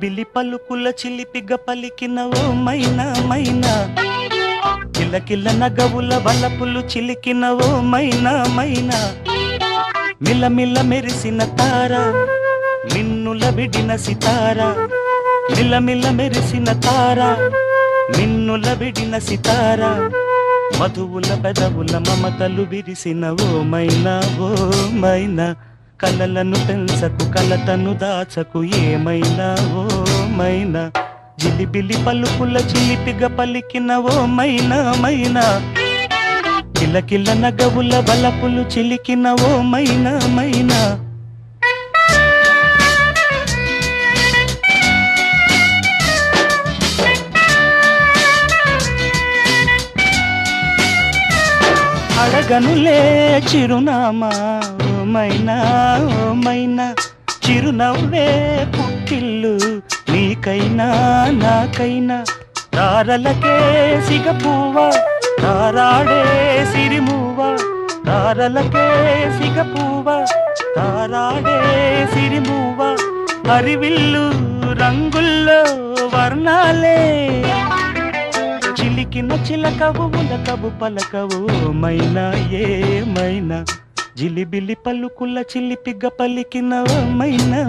చిలిబిలి పలుకుల చిలిపిగ పలికిన ఓ మైనా మైనా, కిలకిల నగవుల బలపులు చిలికిన ఓ మైనా మైనా, మిలమిల మెరిసిన తార మిన్నుల విడిన సితార, మిలమిల మెరిసిన తార మిన్నుల విడిన సితార, మధువుల పెదవుల మమతలు విరిసిన ఓ మైనా ఓ మైనా, కలలను పెంచకు కలతను దాచకు ఏమైనా ఓ మైనా, జిలిబిలి పలుకుల చిలిపిగ పలికిన ఓ మైనా మైనా, కిలకిల నగవుల బలపులు చిలికిన ఓ మైనా మైనా. అడగనులే చిరునామా ఓ మైనా ఓ మైనా, చిరునవ్వే పుట్టిల్లు నీకైనా నాకైనా, తారలకే సిగపువ్వ తారాడే సిరిమువ్వ, తారలకే సిగపువ్వ తారాడే సిరిమువ్వ, హరివిల్లు రంగుల్లో వర్ణాలే, చిలికిన చిలకవు ఉలకవు పలకవు మైనా ఏమైనా, జిలిబిలి పలుకుల చిలిపిగ పలికిన మైనా